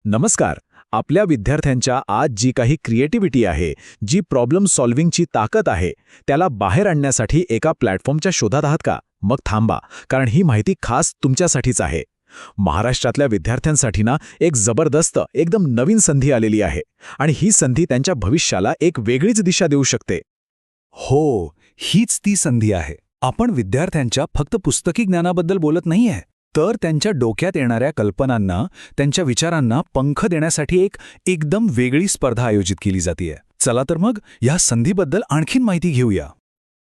नमस्कार. आपल्या विद्यार्थ्यांच्या आज जी काही क्रिएटिव्हिटी आहे, जी प्रॉब्लेम सॉल्व्हिंगची ताकद आहे, त्याला बाहेर आणण्यासाठी एका प्लॅटफॉर्मच्या शोधात आहात का? मग थांबा, कारण ही माहिती खास तुमच्यासाठीच आहे. महाराष्ट्रातल्या विद्यार्थ्यांसाठी ना एक जबरदस्त, एकदम नवीन संधी आलेली आहे आणि ही संधी त्यांच्या भविष्याला एक वेगळीच दिशा देऊ शकते. हो, हीच ती संधी आहे. आपण विद्यार्थ्यांच्या फक्त पुस्तकी ज्ञानाबद्दल बोलत नाहीये, तर त्यांच्या डोक्यात येणाऱ्या कल्पनांना, त्यांच्या विचारांना पंख देण्यासाठी एक एकदम वेगळी स्पर्धा आयोजित केली जातेय. चला तर मग या संधीबद्दल आणखीन माहिती घेऊया.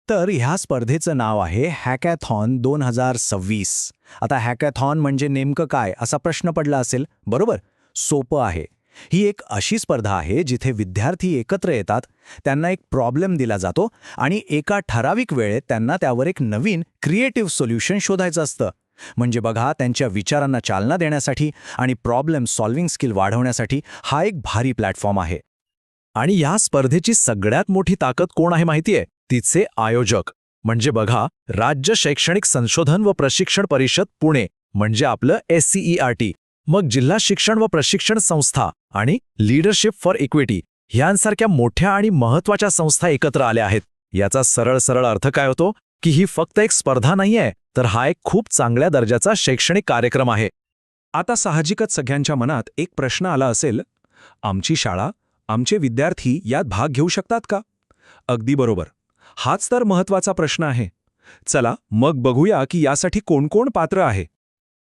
तर ह्या स्पर्धेचं नाव आहे हॅकॅथॉन 2026. आता हॅकॅथॉन म्हणजे नेमकं काय असा प्रश्न पडला असेल, बरोबर? सोपं आहे. ही एक अशी स्पर्धा आहे जिथे विद्यार्थी एकत्र येतात, त्यांना एक प्रॉब्लेम दिला जातो आणि एका ठराविक वेळेत त्यांना त्यावर एक नवीन क्रिएटिव्ह सोल्युशन शोधायचं असतं. म्हणजे बघा, त्यांच्या विचारांना चालना देण्यासाठी आणि प्रॉब्लेम सॉल्व्हिंग स्किल वाढवण्यासाठी हा एक भारी प्लॅटफॉर्म आहे. आणि या स्पर्धेची सगळ्यात मोठी ताकद कोण आहे माहितीये? तिचे आयोजक. म्हणजे बघा, राज्य शैक्षणिक संशोधन व प्रशिक्षण परिषद पुणे, म्हणजे आपलं SCERT, मग जिल्हा शिक्षण व प्रशिक्षण संस्था आणि लीडरशिप फॉर इक्विटी ह्यांसारख्या मोठ्या आणि महत्त्वाच्या संस्था एकत्र आल्या आहेत. याचा सरळ अर्थ काय होतो की ही फक्त एक स्पर्धा नाहीये, तर हा एक खूप चांगल्या दर्जाचा शैक्षणिक कार्यक्रम आहे. आता साहजिकच सगळ्यांच्या मनात एक प्रश्न आला असेल, आमची शाळा, आमचे विद्यार्थी यात भाग घेऊ शकतात का? अगदी बरोबर. हाच तर महत्त्वाचा प्रश्न आहे. चला मग बघूया की यासाठी कोण पात्र आहे.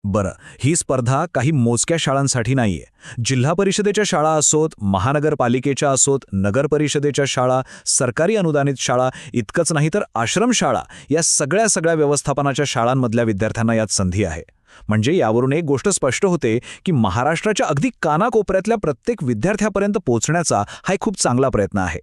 बरं, ही स्पर्धा काही मोजक्या शाळांसाठी नाहीये. जिल्हा परिषदेच्या शाळा असोत, महानगरपालिकेच्या असोत, नगर परिषदेच्या शाळा, सरकारी अनुदानित शाळा, इतकंच नाही तर आश्रमशाळा, या सगळ्या व्यवस्थापनाच्या शाळांमधल्या विद्यार्थ्यांना यात संधी आहे. म्हणजे यावरून एक गोष्ट स्पष्ट होते की महाराष्ट्राच्या अगदी कानाकोपऱ्यातल्या प्रत्येक विद्यार्थ्यापर्यंत पोहोचण्याचा हा एक खूप चांगला प्रयत्न आहे.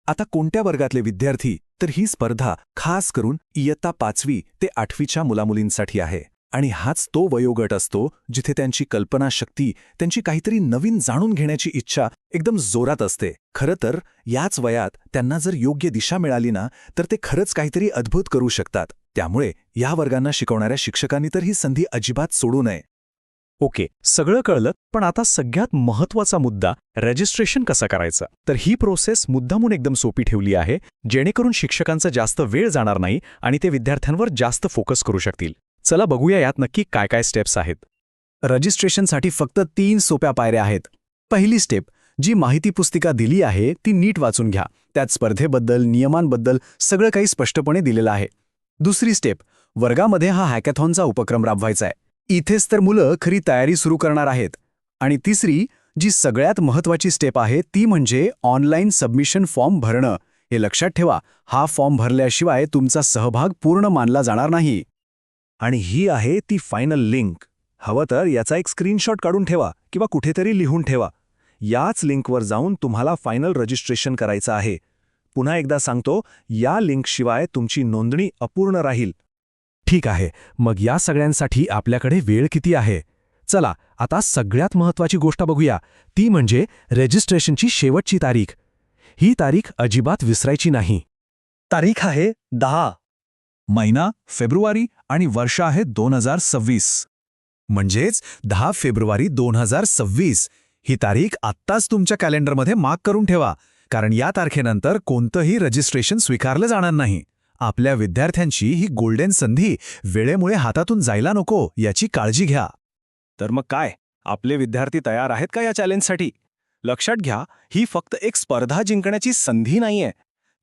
आता कोणत्या वर्गातले विद्यार्थी? तर ही स्पर्धा खास करून इयत्ता 5वी ते 8वीच्या मुलामुलींसाठी आहे. आणि हाच तो वयोगट असतो जिथे त्यांची कल्पनाशक्ती, त्यांची काहीतरी नवीन जाणून घेण्याची इच्छा एकदम जोरात असते. खरं तर याच वयात त्यांना जर योग्य दिशा मिळाली ना, तर ते खरंच काहीतरी अद्भुत करू शकतात. त्यामुळे या वर्गांना शिकवणाऱ्या शिक्षकांनी तर ही संधी अजिबात सोडू नये. ओके, सगळं कळलं, पण आता सगळ्यात महत्त्वाचा मुद्दा, रजिस्ट्रेशन कसं करायचं. तर ही प्रोसेस मुद्दामून एकदम सोपी ठेवली आहे, जेणेकरून शिक्षकांचा जास्त वेळ जाणार नाही आणि ते विद्यार्थ्यांवर जास्त फोकस करू शकतील. चला बघूया यात नक्की काय स्टेप्स आहेत. रजिस्ट्रेशनसाठी फक्त 3 सोप्या पायऱ्या आहेत. पहिली स्टेप, जी माहिती पुस्तिका दिली आहे ती नीट वाचून घ्या. त्यात स्पर्धेबद्दल, नियमांबद्दल सगळं काही स्पष्टपणे दिलेलं आहे. दुसरी स्टेप, वर्गामध्ये हा हॅकॅथॉनचा उपक्रम राबवायचा आहे. इथेच तर मुलं खरी तयारी सुरू करणार आहेत. आणि तिसरी, जी सगळ्यात महत्त्वाची स्टेप आहे, ती म्हणजे ऑनलाईन सबमिशन फॉर्म भरणं. हे लक्षात ठेवा, हा फॉर्म भरल्याशिवाय तुमचा सहभाग पूर्ण मानला जाणार नाही. आणि ही आहे ती फायनल लिंक. हवं तर याचा एक स्क्रीनशॉट काढून ठेवा किंवा कुठेतरी लिहून ठेवा. याच लिंकवर जाऊन तुम्हाला फायनल रजिस्ट्रेशन करायचं आहे. पुन्हा एकदा सांगतो, या लिंकशिवाय तुमची नोंदणी अपूर्ण राहील. ठीक आहे, मग या सगळ्यांसाठी आपल्याकडे वेळ किती आहे? चला आता सगळ्यात महत्त्वाची गोष्ट बघूया, ती म्हणजे रजिस्ट्रेशनची शेवटची तारीख. ही तारीख अजिबात विसरायची नाही. तारीख आहे 10. महिना फेब्रुवारी आणि वर्ष आहे 2026. म्हणजेच 10 फेब्रुवारी 2026. ही तारीख आत्ताच तुमच्या कॅलेंडरमध्ये मार्क करून ठेवा, कारण या तारखेनंतर कोणतंही रजिस्ट्रेशन स्वीकारलं जाणार नाही. आपल्या विद्यार्थ्यांची ही गोल्डन संधी वेळेमुळे हातातून जायला नको, याची काळजी घ्या. तर मग काय, आपले विद्यार्थी तयार आहेत का या चॅलेंजसाठी? लक्षात घ्या, ही फक्त एक स्पर्धा जिंकण्याची संधी नाहीये,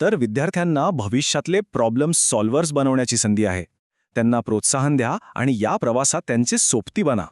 तर विद्यार्थ्यांना भविष्यातले प्रॉब्लेम सॉल्व्हर्स बनवण्याची संधी आहे. त्यांना प्रोत्साहन द्या आणि या प्रवासात त्यांचे सोबती बना.